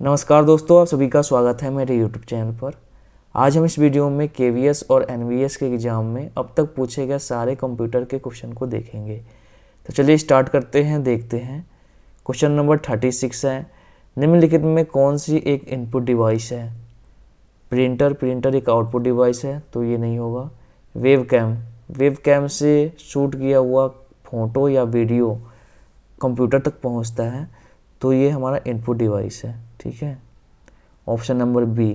नमस्कार दोस्तों, आप सभी का स्वागत है मेरे YouTube चैनल पर। आज हम इस वीडियो में KVS और NVS के एग्ज़ाम में अब तक पूछे गए सारे कंप्यूटर के क्वेश्चन को देखेंगे। तो चलिए स्टार्ट करते हैं, देखते हैं। क्वेश्चन नंबर 36 है, निम्नलिखित में कौन सी एक इनपुट डिवाइस है? प्रिंटर एक आउटपुट डिवाइस है, तो ये नहीं होगा। वेब कैम से शूट किया हुआ फ़ोटो या वीडियो कंप्यूटर तक पहुंचता है, तो ये हमारा इनपुट डिवाइस है। ठीक है। Option number B,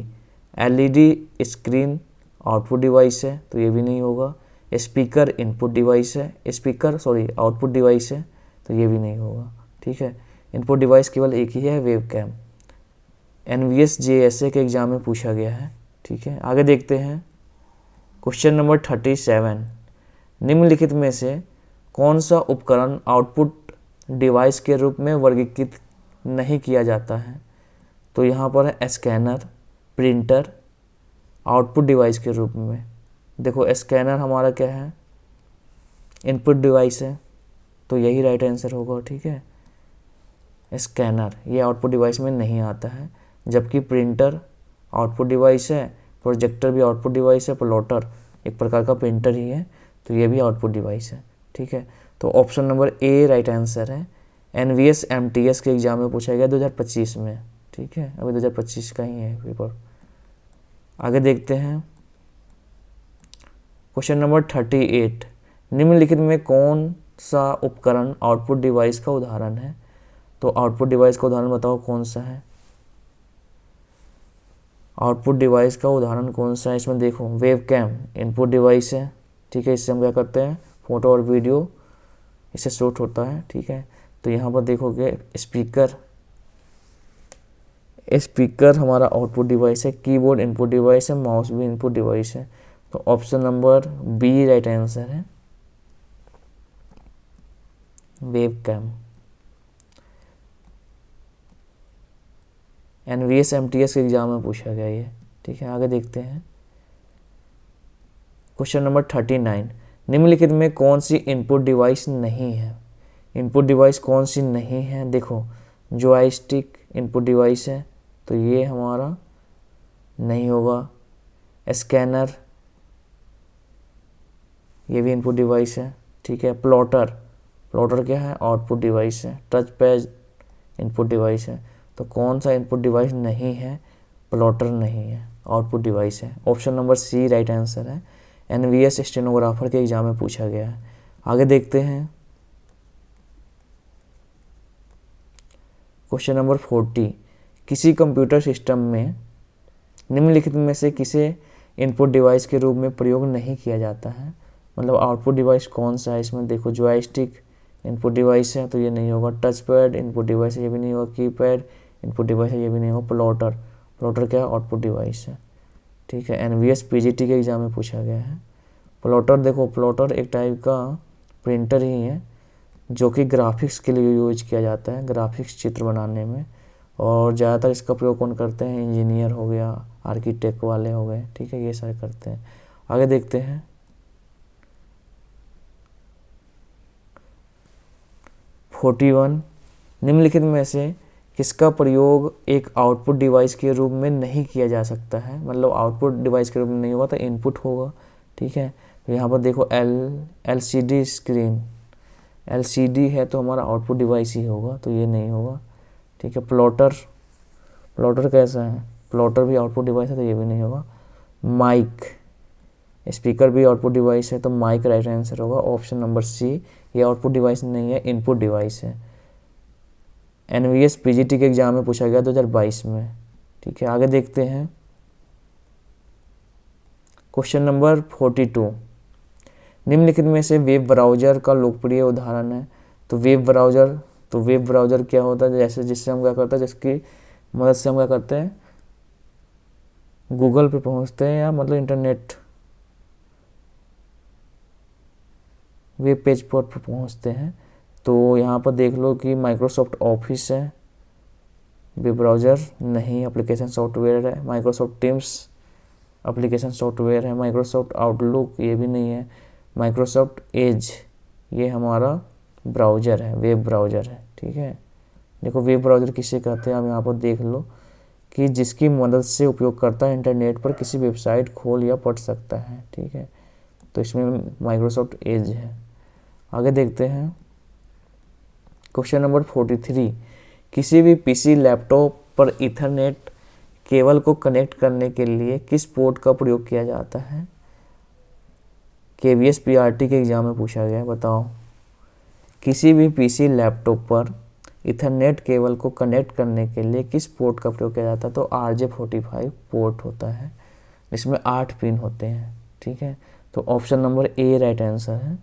LED screen output device है, तो ये भी नहीं होगा। स्पीकर आउटपुट डिवाइस है, तो ये भी नहीं होगा। ठीक है। इनपुट डिवाइस केवल एक ही है, वेब कैम। NVS JSA के एग्जाम में पूछा गया है। ठीक है, आगे देखते हैं। क्वेश्चन नंबर 37, निम्नलिखित में से कौन सा उपकरण आउटपुट डिवाइस के रूप में वर्गीकृत नहीं किया जाता है? तो यहाँ पर है स्कैनर, प्रिंटर आउटपुट डिवाइस के रूप में। देखो स्कैनर हमारा क्या है, इनपुट डिवाइस है, तो यही राइट आंसर होगा। ठीक है, स्कैनर ये आउटपुट डिवाइस में नहीं आता है, जबकि प्रिंटर आउटपुट डिवाइस है, प्रोजेक्टर भी आउटपुट डिवाइस है, प्लॉटर एक प्रकार का प्रिंटर ही है, तो ये भी आउटपुट डिवाइस है। ठीक है, तो option number A right answer है। NVS MTS के एग्जाम में पूछा गया 2025 में। ठीक है, अभी 2025 का ही है पेपर। आगे देखते हैं। क्वेश्चन नंबर 38, निम्नलिखित में कौन सा उपकरण आउटपुट डिवाइस का उदाहरण है? तो आउटपुट डिवाइस का उदाहरण बताओ कौन सा है? आउटपुट डिवाइस का उदाहरण कौन सा है? इसमें देखो वेब कैम इनपुट डिवाइस है। ठीक है, इससे हम क्या करते हैं, फोटो और वीडियो इससे शूट होता है। ठीक है, तो यहाँ पर देखोगे स्पीकर हमारा आउटपुट डिवाइस है, कीबोर्ड इनपुट डिवाइस है, माउस भी इनपुट डिवाइस है, तो option number B right answer है, वेब कैम। NVS MTS के एग्जाम में पूछा गया ये। ठीक है, आगे देखते हैं। क्वेश्चन नंबर 39, निम्नलिखित में कौन सी इनपुट डिवाइस नहीं है? इनपुट डिवाइस कौन सी नहीं है? देखो जॉयस्टिक इनपुट डिवाइस है, तो ये हमारा नहीं होगा। स्कैनर ये भी इनपुट डिवाइस है। ठीक है, प्लॉटर क्या है, आउटपुट डिवाइस है। टच पैड इनपुट डिवाइस है, तो कौन सा इनपुट डिवाइस नहीं है? प्लॉटर नहीं है, आउटपुट डिवाइस है। Option number C right answer है। NVS स्टेनोग्राफर के एग्जाम में पूछा गया है। आगे देखते हैं। क्वेश्चन नंबर 40, किसी कंप्यूटर सिस्टम में निम्नलिखित में से किसे इनपुट डिवाइस के रूप में प्रयोग नहीं किया जाता है? मतलब आउटपुट डिवाइस कौन सा है? इसमें देखो जॉयस्टिक इनपुट डिवाइस है, तो ये नहीं होगा। टच पैड इनपुट डिवाइस है, ये भी नहीं होगा। कीपैड इनपुट डिवाइस है, ये भी नहीं होगा। प्लॉटर क्या है, आउटपुट डिवाइस है। ठीक है, NVS PGT के एग्जाम में पूछा गया है। प्लॉटर एक टाइप का प्रिंटर ही है, जो कि ग्राफिक्स के लिए यूज किया जाता है, ग्राफिक्स चित्र बनाने में, और ज़्यादातर इसका प्रयोग कौन करते हैं? इंजीनियर हो गया, आर्किटेक्ट वाले हो गए। ठीक है, ये सारे करते हैं। आगे देखते हैं। निम्नलिखित में से किसका प्रयोग एक आउटपुट डिवाइस के रूप में नहीं किया जा सकता है? मतलब आउटपुट डिवाइस के रूप में नहीं होगा तो इनपुट होगा। ठीक है, तो यहाँ पर देखो LCD स्क्रीन, LCD है तो हमारा आउटपुट डिवाइस ही होगा, तो ये नहीं होगा। ठीक है, प्लॉटर कैसा है? प्लॉटर भी आउटपुट डिवाइस है, तो ये भी नहीं होगा। माइक स्पीकर भी आउटपुट डिवाइस है, तो माइक राइट आंसर होगा। ऑप्शन नंबर सी, ये आउटपुट डिवाइस नहीं है, इनपुट डिवाइस है। NVS PGT के एग्जाम में पूछा गया 2022 में। ठीक है, आगे देखते हैं। क्वेश्चन नंबर 42, निम्नलिखित में से वेब ब्राउज़र का लोकप्रिय उदाहरण है? तो वेब ब्राउज़र क्या होता है? जैसे जिससे हम क्या करते हैं, जिसकी मदद से हम क्या करते हैं, गूगल पे पहुंचते हैं, या मतलब इंटरनेट वेब पेज पर पहुंचते हैं। तो यहाँ पर देख लो कि माइक्रोसॉफ्ट ऑफिस है, वेब ब्राउज़र नहीं, एप्लीकेशन सॉफ्टवेयर है। माइक्रोसॉफ्ट टीम्स एप्लीकेशन सॉफ्टवेयर है। माइक्रोसॉफ्ट आउटलुक ये भी नहीं है। माइक्रोसॉफ्ट एज ये हमारा ब्राउज़र है, वेब ब्राउज़र है। ठीक है, देखो वेब ब्राउज़र किसे कहते हैं, आप यहाँ पर देख लो। कि जिसकी मदद से उपयोगकर्ता इंटरनेट पर किसी वेबसाइट खोल या पढ़ सकता है, ठीक है। तो इसमें माइक्रोसॉफ्ट एज है। आगे देखते हैं क्वेश्चन नंबर 43, किसी भी पीसी लैपटॉप पर ईथरनेट केबल को कनेक्ट करने के लिए किस पोर्ट का प्रयोग किया जाता है? KVS PRT के एग्जाम में पूछा गया है, बताओ। किसी भी पीसी लैपटॉप पर ईथरनेट केबल को कनेक्ट करने के लिए किस पोर्ट का प्रयोग किया जाता है? तो RJ45 पोर्ट होता है, इसमें 8 पिन होते हैं, ठीक है। तो option number A right answer है।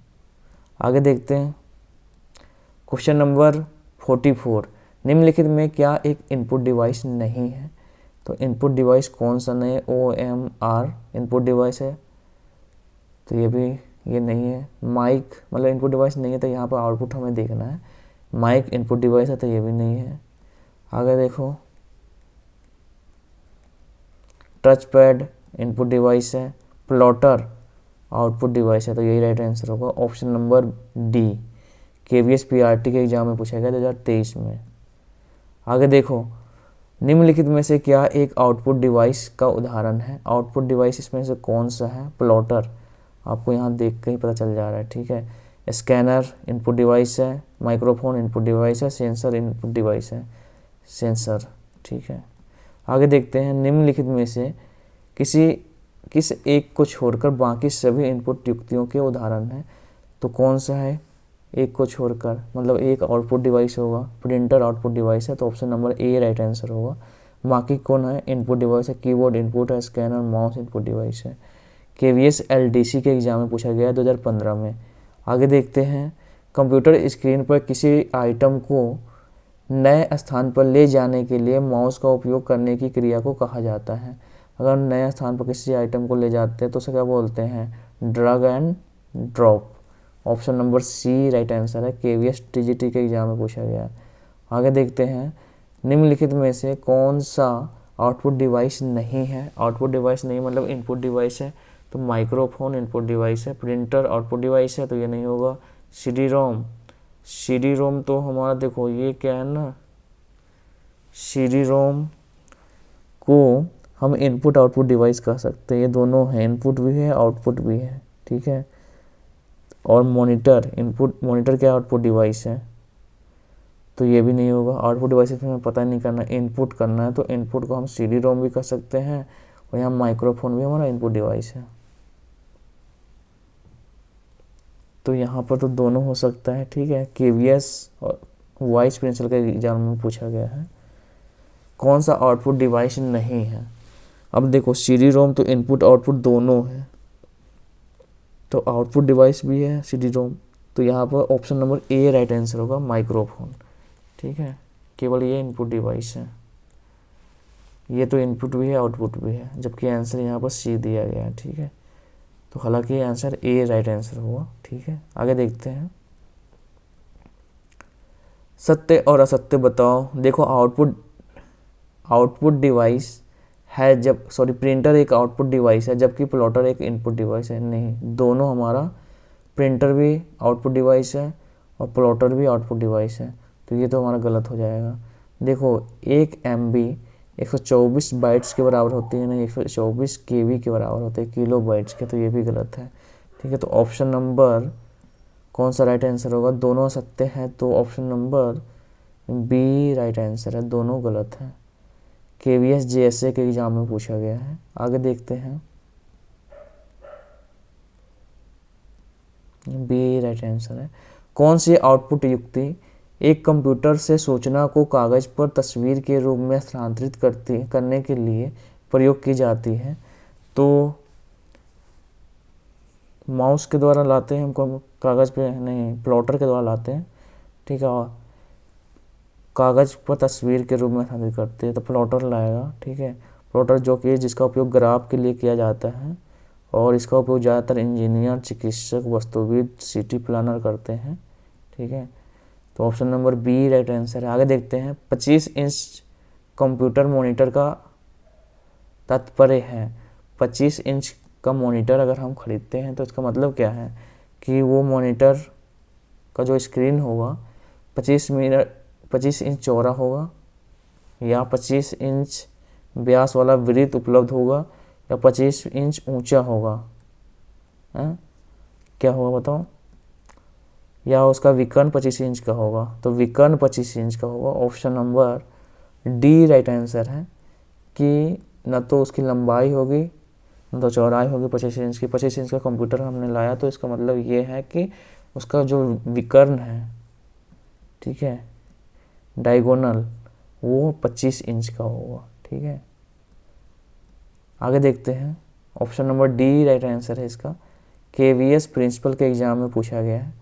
आगे देखते हैं क्वेश्चन नंबर 44, निम्नलिखित में क्या एक इनपुट डिवाइस नहीं है? तो इनपुट डिवाइस कौन सा नहीं है? OMR इनपुट डिवाइस है, तो ये नहीं है। माइक मतलब इनपुट डिवाइस नहीं है, तो यहाँ पर आउटपुट हमें देखना है। माइक इनपुट डिवाइस है, तो ये भी नहीं है। आगे देखो टच पैड इनपुट डिवाइस है, प्लॉटर आउटपुट डिवाइस है, तो यही राइट आंसर होगा option number D. KVS PRT के एग्जाम में पूछा गया 2023 में। आगे देखो निम्नलिखित में से क्या एक आउटपुट डिवाइस का उदाहरण है? आउटपुट डिवाइस इसमें से कौन सा है? प्लॉटर, आपको यहाँ देख के ही पता चल जा रहा है, ठीक है। स्कैनर इनपुट डिवाइस है, माइक्रोफोन इनपुट डिवाइस है, सेंसर इनपुट डिवाइस है, सेंसर, ठीक है। आगे देखते हैं निम्नलिखित में से किस एक को छोड़कर बाकी सभी इनपुट युक्तियों के उदाहरण हैं? तो कौन सा है एक को छोड़कर? मतलब एक आउटपुट डिवाइस होगा, प्रिंटर आउटपुट डिवाइस है, तो option number A right answer होगा। बाकी कौन है? इनपुट डिवाइस है, कीबोर्ड इनपुट है, स्कैनर माउस इनपुट डिवाइस है। KVS LDC के एग्जाम में पूछा गया 2015 में। आगे देखते हैं कंप्यूटर स्क्रीन पर किसी आइटम को नए स्थान पर ले जाने के लिए माउस का उपयोग करने की क्रिया को कहा जाता है? अगर नए स्थान पर किसी आइटम को ले जाते हैं तो उसे क्या बोलते हैं? Drag and drop. Option number C right answer है। KVS TGT के एग्जाम में पूछा गया है। आगे देखते हैं निम्नलिखित में से कौन सा आउटपुट डिवाइस नहीं है? आउटपुट डिवाइस नहीं मतलब इनपुट डिवाइस है, तो माइक्रोफोन इनपुट डिवाइस है, प्रिंटर आउटपुट डिवाइस है, तो ये नहीं होगा। CD रोम तो हमारा देखो ये क्या है ना, CD रोम को हम इनपुट आउटपुट डिवाइस कह सकते हैं, ये दोनों हैं, इनपुट भी है आउटपुट भी है, ठीक है। और मॉनिटर मॉनिटर क्या आउटपुट डिवाइस है, तो ये भी नहीं होगा। आउटपुट डिवाइस में हमें पता नहीं करना, इनपुट करना है, तो इनपुट को हम CD रोम भी कह सकते हैं, और यहाँ माइक्रोफोन भी हमारा इनपुट डिवाइस है। तो यहाँ पर तो दोनों हो सकता है, ठीक है। KVS और वाइस प्रिंसिपल के एग्जाम में पूछा गया है कौन सा आउटपुट डिवाइस नहीं है। अब देखो CD रोम तो इनपुट आउटपुट दोनों है, तो आउटपुट डिवाइस भी है CD रोम, तो यहाँ पर option number A right answer होगा, माइक्रोफोन, ठीक है। केवल ये इनपुट डिवाइस है, ये तो इनपुट भी है आउटपुट भी है, जबकि आंसर यहाँ पर सी दिया गया है, ठीक है। तो हालांकि आंसर ए राइट आंसर हुआ, ठीक है। आगे देखते हैं सत्य और असत्य बताओ। देखो आउटपुट डिवाइस है जब प्रिंटर एक आउटपुट डिवाइस है जबकि प्लॉटर एक इनपुट डिवाइस है। नहीं, दोनों हमारा प्रिंटर भी आउटपुट डिवाइस है और प्लॉटर भी आउटपुट डिवाइस है, तो ये तो हमारा गलत हो जाएगा। देखो 1 MB 124 बाइट्स के बराबर होती है, नहीं 124 KB के बराबर होते हैं, किलो बाइट्स के, तो ये भी गलत है, ठीक है। तो ऑप्शन नंबर कौन सा राइट आंसर होगा? दोनों सत्य है, तो option number B right answer है, दोनों गलत है। KVS JSA के एग्जाम में पूछा गया है। आगे देखते हैं बी राइट आंसर है। कौन सी आउटपुट युक्ति एक कंप्यूटर से सूचना को कागज पर तस्वीर के रूप में स्थानांतरित करने के लिए प्रयोग की जाती है? तो माउस के द्वारा लाते हैं हमको, कागज पे नहीं, प्लॉटर के द्वारा लाते हैं, ठीक है। और कागज पर तस्वीर के रूप में स्थानांतरित करते हैं तो प्लॉटर लाएगा, ठीक है। प्लॉटर जो कि जिसका उपयोग ग्राफ के लिए किया जाता है, और इसका उपयोग ज़्यादातर इंजीनियर, चिकित्सक, वास्तुविद, सिटी प्लानर करते हैं, ठीक है। तो option number B right answer है। आगे देखते हैं 25 इंच कंप्यूटर मॉनिटर का तात्पर्य है। 25 इंच का मॉनिटर अगर हम खरीदते हैं तो इसका मतलब क्या है कि वो मॉनिटर का जो स्क्रीन होगा 25 इंच चौड़ा होगा या 25 इंच व्यास वाला वृत्त उपलब्ध होगा या 25 इंच ऊंचा होगा? क्या होगा बताओ? या उसका विकर्ण 25 इंच का होगा? तो विकर्ण 25 इंच का होगा। Option number D right answer है कि न तो उसकी लंबाई होगी न तो चौड़ाई होगी 25 इंच की। 25 इंच का कंप्यूटर हमने लाया तो इसका मतलब ये है कि उसका जो विकर्ण है, ठीक है, डायगोनल, वो 25 इंच का होगा। ठीक है, आगे देखते हैं। Option number D right answer है इसका। KVS प्रिंसिपल के एग्जाम में पूछा गया है।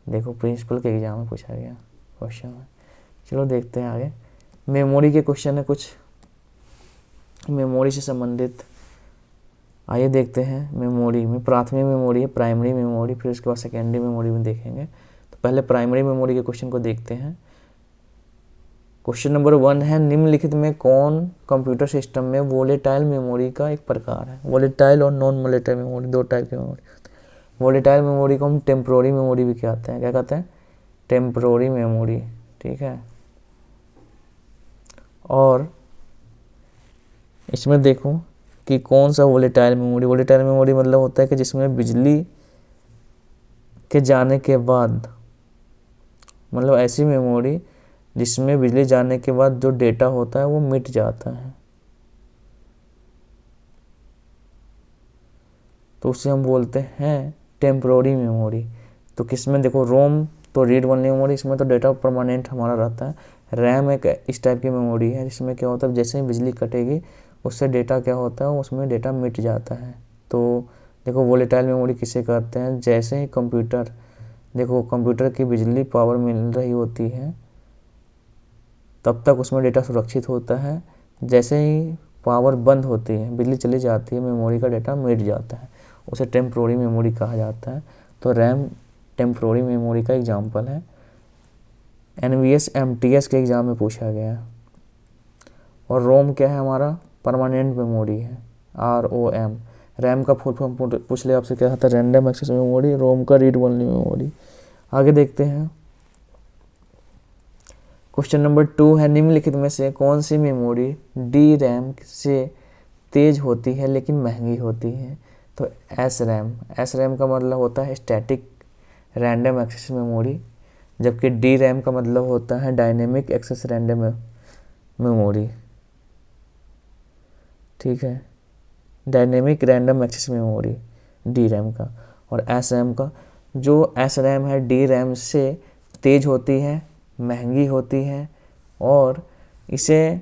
देखो, प्रिंसिपल के एग्जाम में पूछा गया क्वेश्चन है। चलो देखते हैं आगे। मेमोरी के क्वेश्चन है कुछ, मेमोरी से संबंधित। आइए देखते हैं। मेमोरी में प्राथमिक मेमोरी है, प्राइमरी मेमोरी, फिर उसके बाद सेकेंडरी मेमोरी में देखेंगे। तो पहले प्राइमरी मेमोरी के क्वेश्चन को देखते हैं। क्वेश्चन नंबर 1 है, निम्नलिखित में कौन कंप्यूटर सिस्टम में वोलेटाइल मेमोरी का एक प्रकार है? वोलेटाइल और नॉन वोलेटाइल मेमोरी, दो टाइप की मेमोरी। वोलेटाइल मेमोरी को हम टेम्पोररी मेमोरी भी कहते हैं। क्या कहते हैं? Temporary memory. ठीक है, और इसमें देखो कि कौन सा वोलेटाइल मेमोरी। वोलेटाइल मेमोरी मतलब होता है कि जिसमें बिजली के जाने के बाद, मतलब ऐसी मेमोरी जिसमें बिजली जाने के बाद जो डेटा होता है वो मिट जाता है, तो उसे हम बोलते हैं टेम्पोररी मेमोरी। तो किसमें देखो, रोम तो रीड ओनली मेमोरी, इसमें तो डेटा परमानेंट हमारा रहता है। रैम एक इस टाइप की मेमोरी है जिसमें क्या होता है, जैसे ही बिजली कटेगी उससे डेटा क्या होता है, उसमें डेटा मिट जाता है। तो देखो, वोलेटाइल मेमोरी किसे कहते हैं? जैसे ही कंप्यूटर, देखो कंप्यूटर की बिजली पावर मिल रही होती है तब तक उसमें डेटा सुरक्षित होता है। जैसे ही पावर बंद होती है, बिजली चली जाती है, मेमोरी का डेटा मिट जाता है, उसे टेम्पोररी मेमोरी कहा जाता है। तो रैम टेम्पोररी मेमोरी का एग्जाम्पल है। NVS MTS के एग्ज़ाम में पूछा गया है। और रोम क्या है हमारा? परमानेंट मेमोरी है, ROM। रैम का फुल फॉर्म पूछ ले आपसे, क्या होता है? Random access memory. रोम का रीड ओनली मेमोरी। आगे देखते हैं। क्वेश्चन नंबर 2 है, निम्नलिखित में से कौन सी मेमोरी DRAM से तेज होती है लेकिन महंगी होती है? तो SRAM। SRAM का मतलब होता है स्टैटिक रैंडम एक्सेस मेमोरी, जबकि DRAM का मतलब होता है डायनेमिक एक्सेस रैंडम मेमोरी। ठीक है, dynamic random access memory DRAM का। और SRAM का, जो SRAM है DRAM से तेज होती है, महंगी होती है, और इसे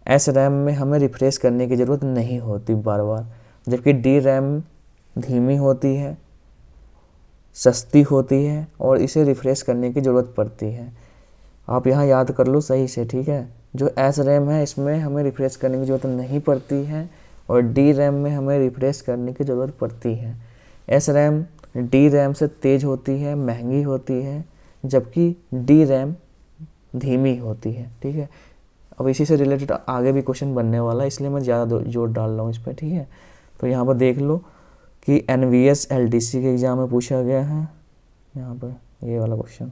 SRAM में हमें रिफ्रेश करने की ज़रूरत नहीं होती बार बार, जबकि DRAM धीमी होती है, सस्ती होती है और इसे रिफ्रेश करने की ज़रूरत पड़ती है। आप यहाँ याद कर लो सही से। ठीक है, जो SRAM है इसमें हमें रिफ्रेश करने की ज़रूरत नहीं पड़ती है और DRAM में हमें रिफ्रेश करने की ज़रूरत पड़ती है। SRAM DRAM से तेज़ होती है, महंगी होती है, जबकि DRAM धीमी होती है। ठीक है, अब इसी से रिलेटेड आगे भी क्वेश्चन बनने वाला है, इसलिए मैं ज़्यादा जोर डाल रहा हूँ इस पर। ठीक है, तो यहाँ पर देख लो कि NVS LDC के एग्ज़ाम में पूछा गया है, यहाँ पर ये वाला क्वेश्चन।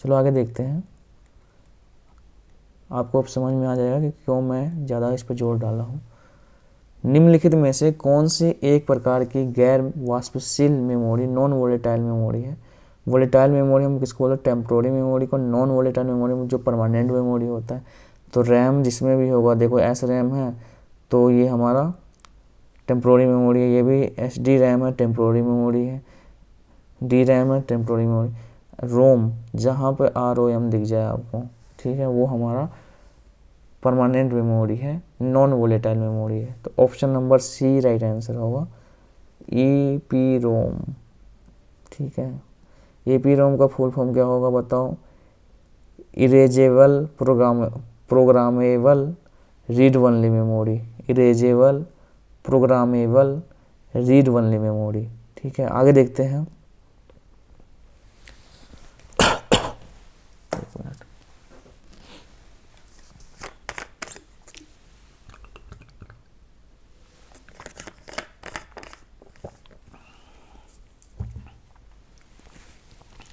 चलो आगे देखते हैं। आपको अब समझ में आ जाएगा कि क्यों मैं ज़्यादा इस पर जोर डाला हूँ। निम्नलिखित में से कौन सी एक प्रकार की गैर वाष्पशील मेमोरी नॉन वोलेटाइल मेमोरी है? वोलेटाइल मेमोरी हम किसको बोलते हैं? टेम्पोररी मेमोरी को। नॉन वोलेटाइल मेमोरी में जो परमानेंट मेमोरी होता है, तो रैम जिसमें भी होगा, देखो SRAM है तो ये हमारा टेम्पोररी मेमोरी है, ये भी SDRAM है, टेम्पोररी मेमोरी है, DRAM है, टेम्पोररी मेमोरी। रोम, जहाँ पर ROM दिख जाए आपको, ठीक है, वो हमारा परमानेंट मेमोरी है, नॉन वोलेटाइल मेमोरी है। तो option number C right answer होगा, EPROM। ठीक है, EPROM का फुल फॉर्म क्या होगा बताओ? Erasable programmable read only memory. Erasable programmable read only memory. ठीक है, आगे देखते हैं।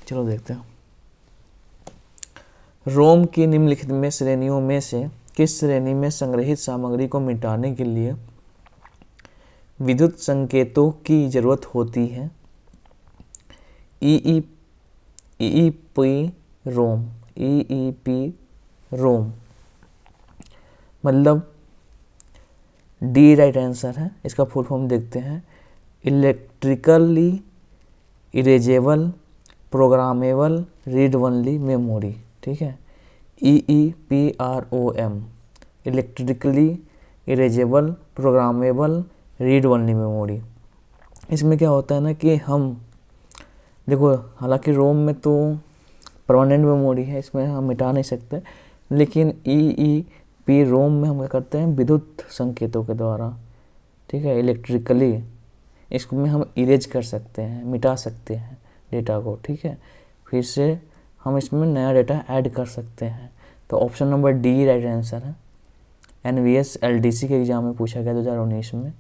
चलो देखते हैं। रोम की निम्नलिखित में श्रेणियों में से किस श्रेणी में संग्रहित सामग्री को मिटाने के लिए विद्युत संकेतों की जरूरत होती है? EEPROM, EEPROM मतलब डी राइट आंसर है। इसका फुल फॉर्म देखते हैं, electrically erasable programmable read only memory. ठीक है, EEPROM, electrically erasable programmable read only memory. इसमें क्या होता है ना कि हम देखो, हालांकि रोम में तो परमानेंट मेमोरी है, इसमें हम मिटा नहीं सकते, लेकिन EEPROM में हम क्या करते हैं, विद्युत संकेतों के द्वारा, ठीक है, इलेक्ट्रिकली इसमें हम इरेज कर सकते हैं, मिटा सकते हैं डेटा को। ठीक है, फिर से हम इसमें नया डेटा ऐड कर सकते हैं। तो option number D right answer है। NVS LDC के एग्जाम में पूछा गया 2019 में।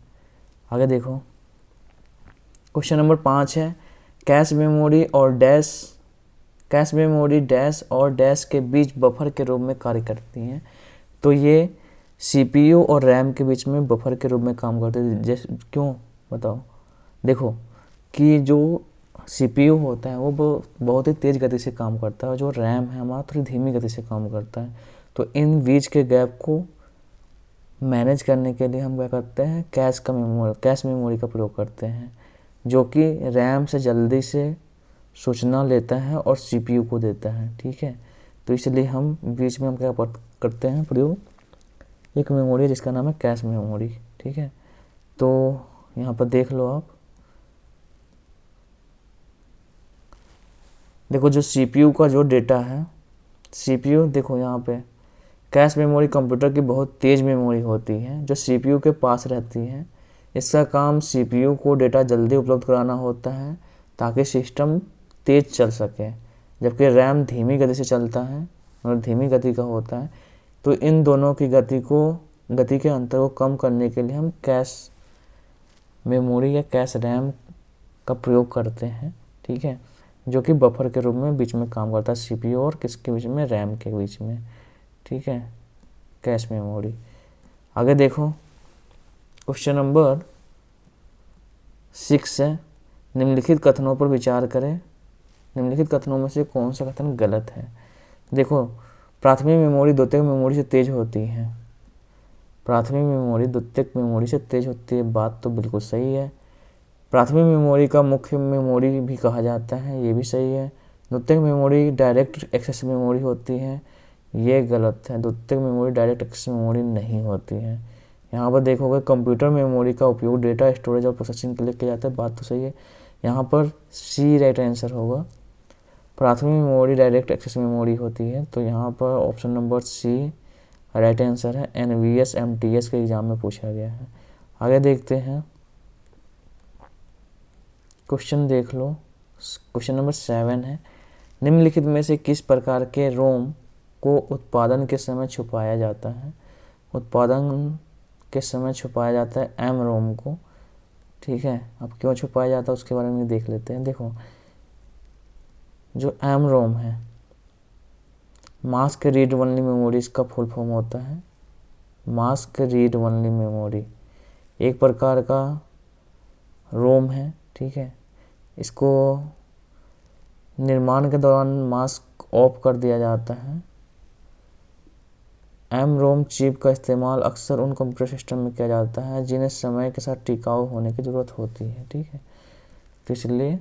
आगे देखो, क्वेश्चन नंबर 5 है, कैश मेमोरी डैश और डैश के बीच बफर के रूप में कार्य करती हैं। तो ये CPU और RAM के बीच में बफर के रूप में काम करते हैं। जैसे क्यों बताओ, देखो कि जो CPU होता है वो बहुत ही तेज़ गति से काम करता है, और जो RAM है हमारा थोड़ी धीमी गति से काम करता है। तो इन बीच के गैप को मैनेज करने के लिए हम क्या करते हैं, कैश मेमोरी का प्रयोग करते हैं, जो कि RAM से जल्दी से सूचना लेता है और CPU को देता है। ठीक है, तो इसलिए हम बीच में हम क्या करते हैं प्रयोग, एक मेमोरी जिसका नाम है कैश मेमोरी। ठीक है, तो यहाँ पर देख लो आप, देखो जो CPU का जो डेटा है, CPU देखो यहाँ पे, कैश मेमोरी कंप्यूटर की बहुत तेज़ मेमोरी होती है जो CPU के पास रहती है। इसका काम CPU को डेटा जल्दी उपलब्ध कराना होता है ताकि सिस्टम तेज़ चल सके, जबकि RAM धीमी गति से चलता है और धीमी गति का होता है। तो इन दोनों की गति के अंतर को कम करने के लिए हम कैश मेमोरी या कैश RAM का प्रयोग करते हैं। ठीक है, जो कि बफर के रूप में बीच में काम करता है, CPU और किसके बीच में, RAM के बीच में। ठीक है, कैश मेमोरी। आगे देखो, क्वेश्चन नंबर 6 है, निम्नलिखित कथनों पर विचार करें। निम्नलिखित कथनों में से कौन सा कथन गलत है? देखो, प्राथमिक मेमोरी द्वितीयक मेमोरी से तेज होती है। प्राथमिक मेमोरी द्वितीयक मेमोरी से तेज होती है, बात तो बिल्कुल सही है। प्राथमिक मेमोरी का मुख्य मेमोरी भी कहा जाता है, ये भी सही है। द्वितीयक मेमोरी डायरेक्ट एक्सेस मेमोरी होती है, ये गलत है। द्वितीयक मेमोरी डायरेक्ट एक्सेस मेमोरी नहीं होती है। यहाँ पर देखोगे, कंप्यूटर मेमोरी का उपयोग डेटा स्टोरेज और प्रोसेसिंग के लिए किया जाता है, बात तो सही है। यहाँ पर सी राइट आंसर होगा। प्राथमिक मेमोरी डायरेक्ट एक्सेस मेमोरी होती है, तो यहाँ पर option number C right answer है। NVS MTS के एग्जाम में पूछा गया है। आगे देखते हैं, क्वेश्चन देख लो। क्वेश्चन नंबर 7 है, निम्नलिखित में से किस प्रकार के रोम को उत्पादन के समय छुपाया जाता है? उत्पादन के समय छुपाया जाता है MROM को। ठीक है, अब क्यों छुपाया जाता है उसके बारे में देख लेते हैं। देखो, जो MROM है, मास्क रीड ओनली मेमोरी, इसका फुल फॉर्म होता है मास्क रीड ओनली मेमोरी। एक प्रकार का रोम है। ठीक है, इसको निर्माण के दौरान मास्क ऑफ कर दिया जाता है। MROM चिप का इस्तेमाल अक्सर उन कंप्यूटर सिस्टम में किया जाता है जिन्हें समय के साथ टिकाऊ होने की ज़रूरत होती है। ठीक है, तो इसलिए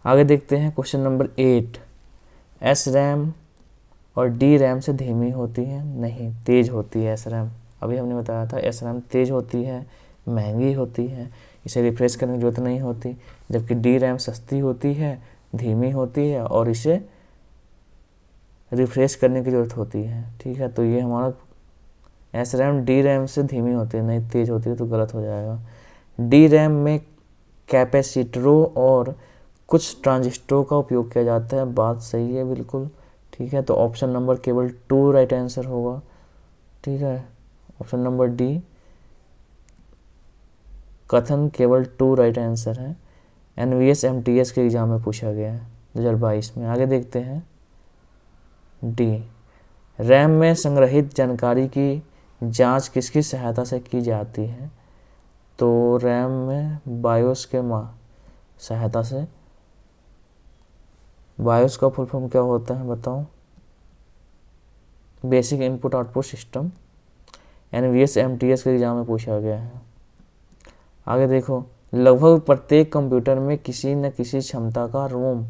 आगे देखते हैं क्वेश्चन नंबर 8, SRAM और DRAM से धीमी होती है? नहीं, तेज़ होती है SRAM। अभी हमने बताया था SRAM तेज़ होती है, महंगी होती है, इसे रिफ्रेश करने की जरूरत नहीं होती, जबकि DRAM सस्ती होती है, धीमी होती है और इसे रिफ्रेश करने की ज़रूरत होती है। ठीक है, तो ये हमारा SRAM DRAM से धीमी होती है, नहीं तेज़ होती है, तो गलत हो जाएगा। DRAM में कैपेसिटरों और कुछ ट्रांजिस्टरों का उपयोग किया जाता है, बात सही है बिल्कुल। ठीक है, तो ऑप्शन नंबर केवल 2 राइट आंसर होगा। ठीक है, ऑप्शन नंबर डी, कथन केवल 2 राइट आंसर है। NVS MTS के एग्जाम में पूछा गया है 2022 में। आगे देखते हैं डी, रैम में संग्रहित जानकारी की जांच किसकी सहायता से की जाती है? तो रैम में बायोस के सहायता से। बायोस का फुल फॉर्म क्या होता है बताओ? Basic input output system. NVS MTS के एग्जाम में पूछा गया है। आगे देखो, लगभग प्रत्येक कंप्यूटर में किसी न किसी क्षमता का रोम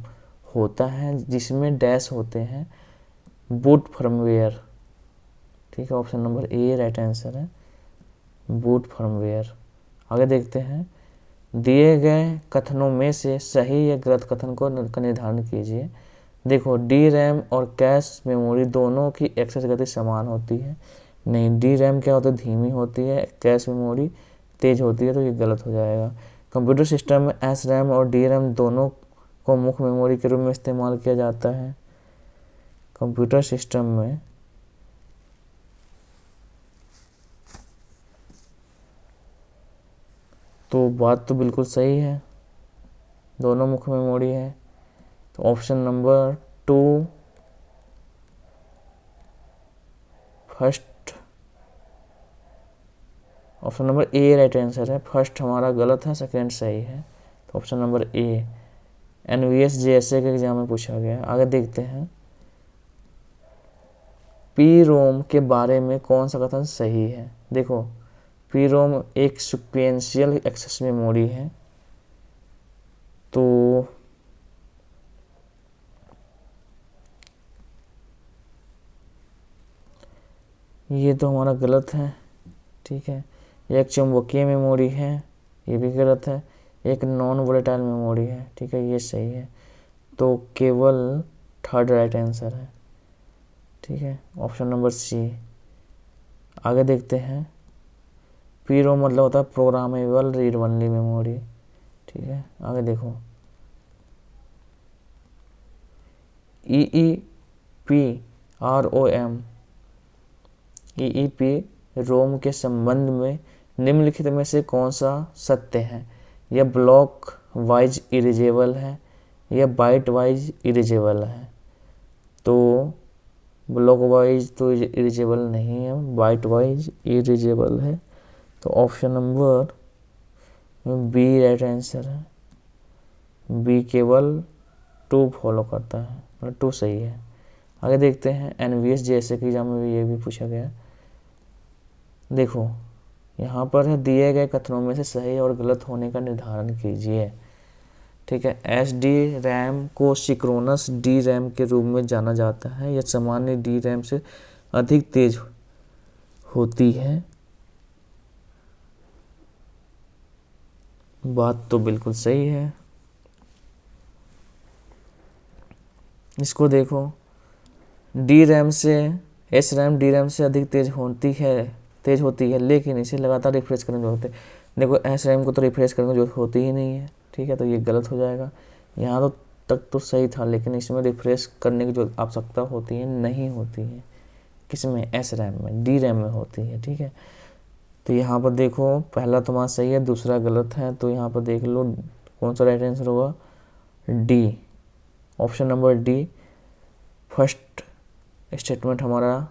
होता है जिसमें डैश होते हैं बूट फर्मवेयर। ठीक है, option number A right answer है, बूट फर्मवेयर। आगे देखते हैं, दिए गए कथनों में से सही या गलत कथन का निर्धारण कीजिए। देखो, डी रैम और कैश मेमोरी दोनों की एक्सेस गति समान होती है। नहीं, डी रैम क्या होता है? धीमी होती है। कैश मेमोरी तेज होती है, तो ये गलत हो जाएगा। कंप्यूटर सिस्टम में एस रैम और डी रैम दोनों को मुख्य मेमोरी के रूप में इस्तेमाल किया जाता है। कंप्यूटर सिस्टम में तो बात तो बिल्कुल सही है, दोनों मुख्य मेमोरी है। तो option number 2 first, option number A right answer है। फर्स्ट हमारा गलत है, सेकेंड सही है। तो option number A NVS JSA के एग्जाम में पूछा गया है। आगे देखते हैं, पी रोम के बारे में कौन सा कथन सही है? देखो, पी रोम एक सिक्वेंशियल एक्सेस मेमोरी है, तो ये तो हमारा गलत है। ठीक है, एक चुंबकीय मेमोरी है, ये भी गलत है। एक नॉन वोलेटाइल मेमोरी है। ठीक है, ये सही है। तो केवल थर्ड राइट आंसर है। ठीक है, ऑप्शन नंबर सी। आगे देखते हैं, पी रोम मतलब होता है प्रोग्रामेबल रीड ओनली मेमोरी। ठीक है, आगे देखो, EEPROM रोम के संबंध में निम्नलिखित में से कौन सा सत्य है? यह ब्लॉक वाइज इरेजेबल है, यह बाइट वाइज इरेजेबल है। तो ब्लॉक वाइज तो इरेजेबल नहीं है, बाइट वाइज इरेजेबल है। तो option number B right answer है। बी केवल 2 फॉलो करता है, मतलब 2 सही है। आगे देखते हैं, NVS JSA के एग्जाम में भी ये भी पूछा गया। देखो, यहाँ पर है, दिए गए कथनों में से सही और गलत होने का निर्धारण कीजिए। ठीक है, SD रैम को सिंक्रोनस डी रैम के रूप में जाना जाता है। यह सामान्य डी रैम से अधिक तेज होती है। बात तो बिल्कुल सही है। इसको देखो, डी रैम से एस रैम डी रैम से अधिक तेज होती है, लेकिन इसे लगातार रिफ्रेश करने की जरूरत है। देखो, एस रैम को तो रिफ्रेश करने की जरूरत होती ही नहीं है। ठीक है, तो ये गलत हो जाएगा। यहाँ तो तक तो सही था, लेकिन इसमें रिफ्रेश करने की जो आवश्यकता होती है नहीं होती है। किसमें? एस रैम में, डी रैम में होती है। ठीक है, तो यहाँ पर देखो, पहला तुम्हारा सही है, दूसरा गलत है। तो यहाँ पर देख लो कौन सा राइट आंसर होगा? D, option number D first statement हमारा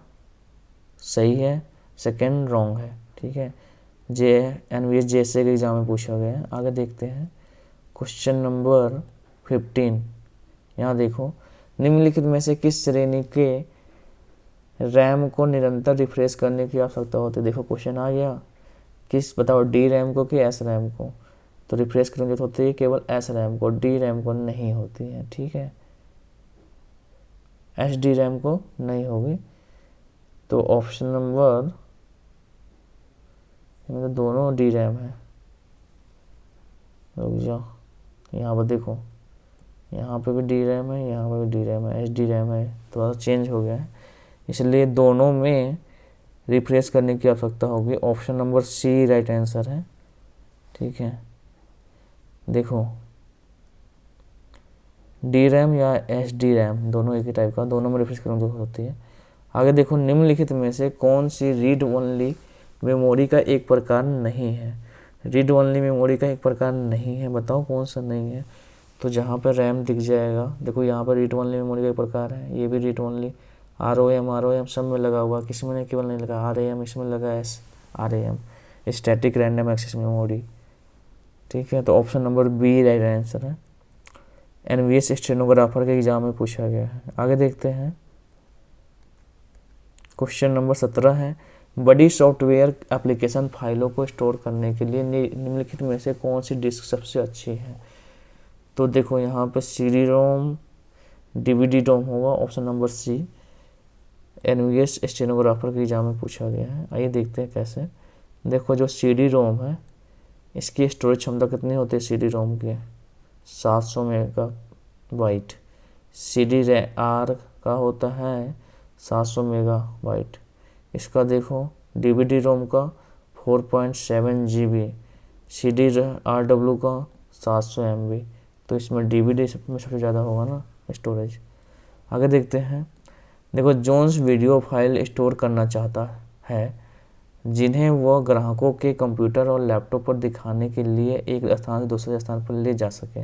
सही है, सेकंड रॉन्ग है। ठीक है, NVS JSA के एग्जाम में पूछा गया है। आगे देखते हैं, क्वेश्चन नंबर 15। यहाँ देखो, निम्नलिखित में से किस श्रेणी के रैम को निरंतर रिफ्रेश करने की आवश्यकता होती है? देखो, क्वेश्चन आ गया, किस बताओ, डी रैम को कि एस रैम को? तो रिफ्रेश करने की जरूरत होती है केवल एस रैम को, डी रैम को नहीं होती है। ठीक है, SD रैम को नहीं होगी। तो ऑप्शन नंबर, तो दोनों डी रैम है। रुक जाओ, यहाँ पर देखो, यहाँ पे भी डी रैम है, यहाँ पे भी डी रैम है, SD रैम है, थोड़ा सा चेंज हो गया है, इसलिए दोनों में रिफ्रेश करने की आवश्यकता होगी। Option number C right answer है। ठीक है, देखो, डी रैम या SD रैम दोनों एक ही टाइप का, दोनों में रिफ्रेश करने की जरूरत होती है। आगे देखो, निम्नलिखित में से कौन सी रीड ओनली मेमोरी का एक प्रकार नहीं है? रीड ओनली मेमोरी का एक प्रकार नहीं है, बताओ कौन सा नहीं है? तो जहाँ पर रैम दिख जाएगा, देखो यहाँ पर रीड ओनली मेमोरी का एक प्रकार है, ये भी रीड ओनली ROM सब में लगा हुआ, किसी में नहीं, केवल नहीं लगा RAM, इसमें लगा RAM, static random access memory. ठीक है, तो option number B right answer है। NVS स्टेनोग्राफर के एग्जाम में पूछा गया है। आगे देखते हैं, क्वेश्चन नंबर 17 है, बड़ी सॉफ्टवेयर एप्लीकेशन फाइलों को स्टोर करने के लिए निम्नलिखित में से कौन सी डिस्क सबसे अच्छी है। तो देखो यहाँ पे CD-ROM, DVD-ROM होगा, option number C. NVS stenographer के एग्जाम में पूछा गया है। आइए देखते हैं कैसे। देखो जो CD-ROM है, इसकी स्टोरेज क्षमता कितनी होती है CD-ROM की, 700 मेगाबाइट। CD-R का होता है 700 मेगाबाइट। इसका देखो DVD-ROM का 4.7 GB, CD-RW का 700 MB। तो इसमें DVD में सबसे ज़्यादा होगा ना स्टोरेज। आगे देखते हैं, देखो जोन्स वीडियो फाइल स्टोर करना चाहता है जिन्हें वह ग्राहकों के कंप्यूटर और लैपटॉप पर दिखाने के लिए एक स्थान से दूसरे स्थान पर ले जा सके।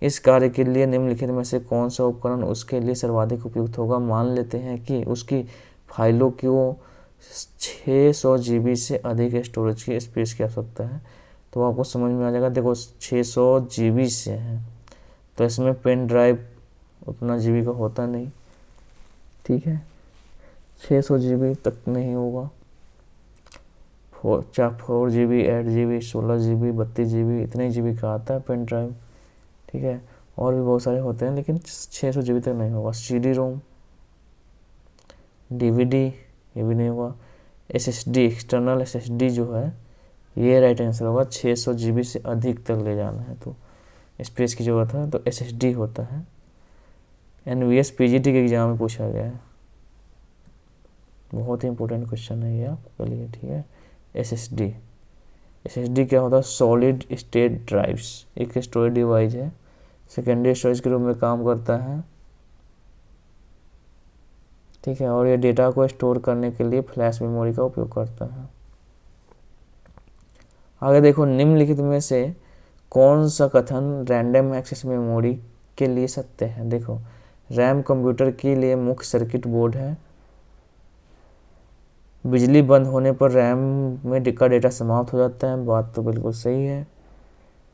इस कार्य के लिए निम्नलिखित में से कौन सा उपकरण उसके लिए सर्वाधिक उपयुक्त होगा। मान लेते हैं कि उसकी फाइलों को 600 GB से अधिक स्टोरेज की स्पेस की आवश्यकता है। तो आपको समझ में आ जाएगा। देखो 600 GB से है, तो इसमें पेन ड्राइव उतना GB का होता नहीं। ठीक है, 600 GB तक नहीं होगा। 4 GB, 8 GB, 16 GB, 32 GB, इतने GB का आता है पेन ड्राइव। ठीक है, और भी बहुत सारे होते हैं, लेकिन 600 GB तक नहीं होगा। CD-ROM, DVD ये भी नहीं होगा। SSD, एक्सटर्नल SSD जो है, ये राइट आंसर होगा। 600 GB से अधिक तक ले जाना है तो स्पेस की ज़रूरत है, तो SSD होता है। NVS PGT के एग्जाम में पूछा गया है, बहुत ही इंपॉर्टेंट क्वेश्चन है ये आपके लिए। ठीक है, SSD क्या होता है, सॉलिड स्टेट ड्राइव्स, एक स्टोरेज डिवाइस है, सेकेंडरी स्टोरेज के रूप में काम करता है। ठीक है, और ये डेटा को स्टोर करने के लिए फ्लैश मेमोरी का उपयोग करता है। आगे देखो, निम्नलिखित में से कौन सा कथन रैंडम एक्सेस मेमोरी के लिए सत्य है। देखो, रैम कंप्यूटर के लिए मुख्य सर्किट बोर्ड है। बिजली बंद होने पर रैम में का डेटा समाप्त हो जाता है। बात तो बिल्कुल सही है,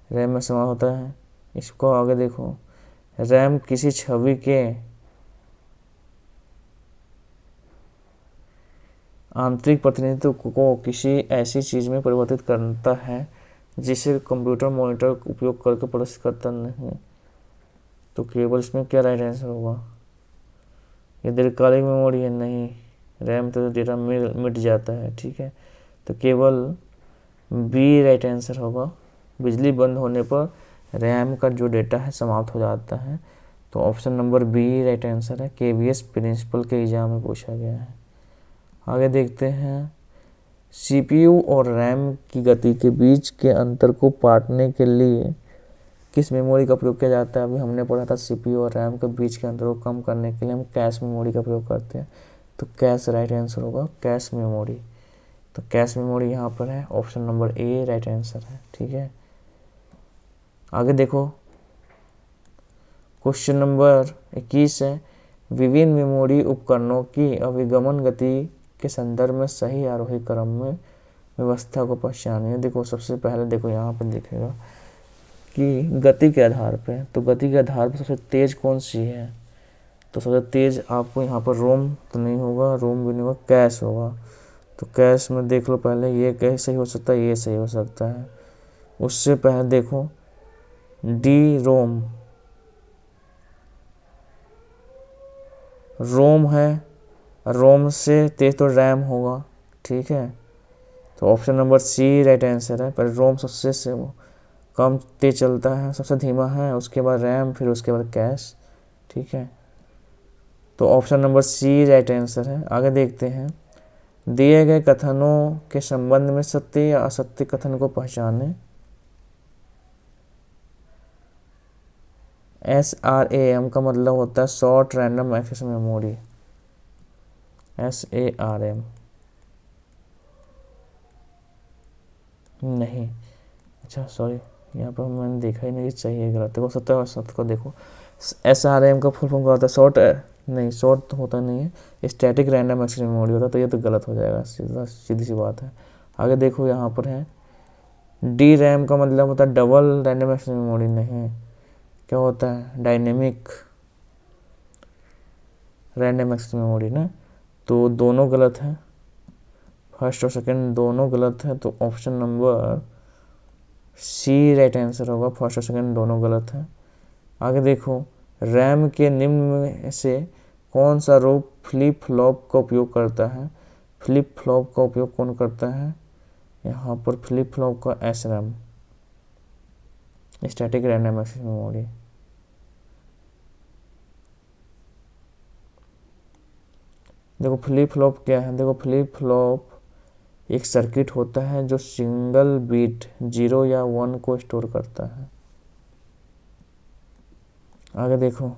रैम में समाप्त होता है। इसको आगे देखो, रैम किसी छवि के आंतरिक प्रतिनिधित्व को किसी ऐसी चीज़ में परिवर्तित करता है जिसे कंप्यूटर मॉनिटर उपयोग करके प्रदर्शित करता नहीं। तो केवल इसमें क्या राइट आंसर होगा, ये दीर्घकालिक मेमोरी है। नहीं, रैम तो डेटा मिट जाता है। ठीक है, तो केवल बी राइट आंसर होगा। बिजली बंद होने पर रैम का जो डेटा है समाप्त हो जाता है। तो option number B right answer है। KVS प्रिंसिपल के एग्जाम में पूछा गया है। आगे देखते हैं, CPU और रैम की गति के बीच के अंतर को पाटने के लिए किस मेमोरी का प्रयोग किया जाता है। अभी हमने पढ़ा था CPU और रैम के बीच के अंतर को कम करने के लिए हम कैश मेमोरी का प्रयोग करते हैं। तो कैश राइट आंसर होगा, कैश मेमोरी। तो कैश मेमोरी यहाँ पर है, option number A right answer है। ठीक है, आगे देखो, क्वेश्चन नंबर 21 है, विभिन्न मेमोरी उपकरणों की अभिगमन गति के संदर्भ में सही आरोही क्रम में व्यवस्था को पहचानिए। देखो सबसे पहले देखो यहाँ पर दिखेगा कि गति के आधार पे, तो गति के आधार पर सबसे तेज कौन सी है। तो सबसे तेज आपको यहाँ पर रोम तो नहीं होगा, रोम भी नहीं होगा, कैश होगा। तो कैश में देख लो पहले, ये कैश सही हो सकता है, ये सही हो सकता है। उससे पहले देखो D-ROM, रोम है, रोम से तेज तो रैम होगा। ठीक है, तो option number C right answer है। पर रोम सबसे से कम तेज चलता है, सबसे धीमा है, उसके बाद रैम, फिर उसके बाद कैश। ठीक है, तो option number C right answer है। आगे देखते हैं, दिए गए कथनों के संबंध में सत्य या असत्य कथन को पहचानें। SRAM का मतलब होता है short random access memory, SARM नहीं, अच्छा सॉरी, यहाँ पर मैंने देखा ही नहीं चाहिए, गलत। देखो सत्य और असत्य को देखो, SRAM का फुल फॉर्म क्या होता है, शॉर्ट नहीं, शॉर्ट तो होता नहीं है, स्टैटिक रैंडम एक्सेस मेमोरी होता है, तो ये तो गलत हो जाएगा, सीधी सी बात है। आगे देखो यहाँ पर है डी रैम का मतलब होता है डबल रैंडम एक्सेस मेमोरी, नहीं, क्या होता है डायनेमिक रैंडम एक्सेस मेमोरी ना। तो दोनों गलत है, फर्स्ट और सेकंड दोनों गलत है, तो option number C right answer होगा, फर्स्ट और सेकंड दोनों गलत है। आगे देखो रैम के निम्न में से कौन सा रूप फ्लिप फ्लॉप का उपयोग करता है। फ्लिप फ्लॉप का उपयोग कौन करता है, यहाँ पर फ्लिप फ्लॉप का S RAM, static random access memory. देखो फ्लिप फ्लॉप क्या है, देखो फ्लिप फ्लॉप एक सर्किट होता है जो सिंगल बीट 0 या 1 को स्टोर करता है। आगे देखो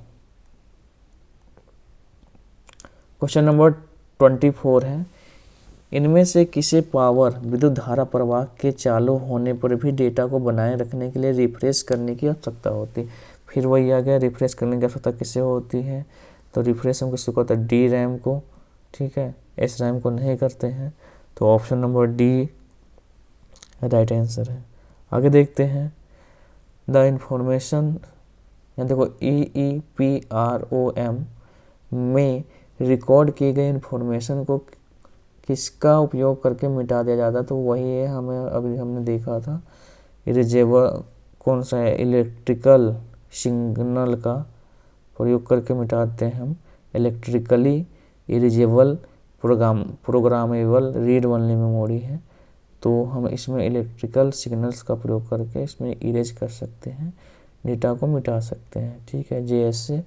क्वेश्चन नंबर 24 है, इनमें से किसे पावर विद्युत धारा प्रवाह के चालू होने पर भी डेटा को बनाए रखने के लिए रिफ्रेश करने की आवश्यकता होती है। फिर वही आ गया, रिफ्रेश करने की आवश्यकता किसे होती है, तो रिफ्रेश हम किसको करते हैं, डी रैम को, ठीक है, एस रैम को नहीं करते हैं, तो option number D right answer है। आगे देखते हैं द इंफॉर्मेशन, यहाँ देखो EEPROM में रिकॉर्ड किए गए इंफॉर्मेशन को किसका उपयोग करके मिटा दिया जाता है, तो वही है हमें अभी हमने देखा था, इरेजेबल कौन सा है, इलेक्ट्रिकल सिग्नल का प्रयोग करके मिटाते हैं हम, electrically erasable programmable read only memory है, तो हम इसमें इलेक्ट्रिकल सिग्नल्स का प्रयोग करके इसमें इरेज कर सकते हैं, डेटा को मिटा सकते हैं, ठीक है। JSA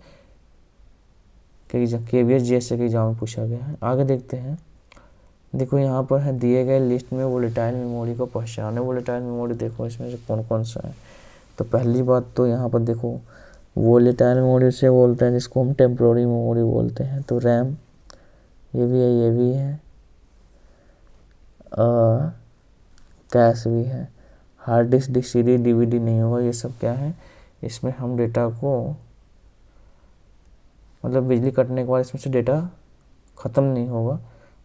KVS JSA के एग्जाम में पूछा गया है। आगे देखते हैं, देखो यहाँ पर है दिए गए लिस्ट में वोलेटाइल मेमोरी को पहचाने। वोलेटाइल मेमोरी देखो इसमें से कौन कौन सा है, तो पहली बात तो यहाँ पर देखो वोलेटाइल मेमोरी से बोलते हैं जिसको हम टेम्पोररी मेमोरी बोलते हैं, तो रैम ये भी है, ये भी है, कैश भी है, हार्ड डिस्क CD DVD नहीं होगा, ये सब क्या है, इसमें हम डेटा को मतलब बिजली कटने के बाद इसमें से डेटा ख़त्म नहीं होगा,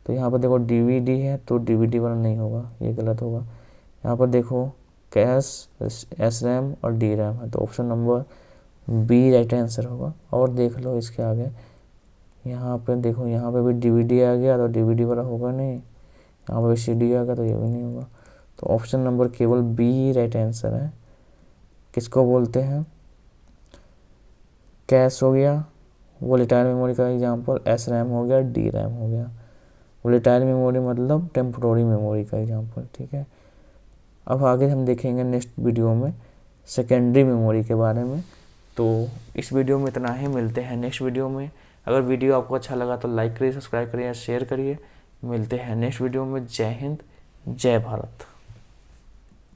तो यहाँ पर देखो DVD है तो DVD वाला नहीं होगा, ये गलत होगा। यहाँ पर देखो कैश SRAM और DRAM है, तो option number B right answer होगा। और देख लो इसके आगे, यहाँ पे देखो यहाँ पे भी DVD आ गया, तो DVD वाला होगा नहीं, यहाँ पर CD आ गया तो ये भी नहीं होगा, तो ऑप्शन नंबर केवल बी राइट आंसर है। किसको बोलते हैं, कैश हो गया वोलेटाइल मेमोरी का एग्जांपल, SRAM हो गया, DRAM हो गया। वोलेटाइल मेमोरी मतलब टेम्पोररी मेमोरी का एग्जांपल, ठीक है। अब आगे हम देखेंगे नेक्स्ट वीडियो में सेकेंडरी मेमोरी के बारे में, तो इस वीडियो में इतना ही, मिलते हैं नेक्स्ट वीडियो में। अगर वीडियो आपको अच्छा लगा तो लाइक करिए, सब्सक्राइब करिए, शेयर करिए। मिलते हैं नेक्स्ट वीडियो में। जय हिंद, जय भारत।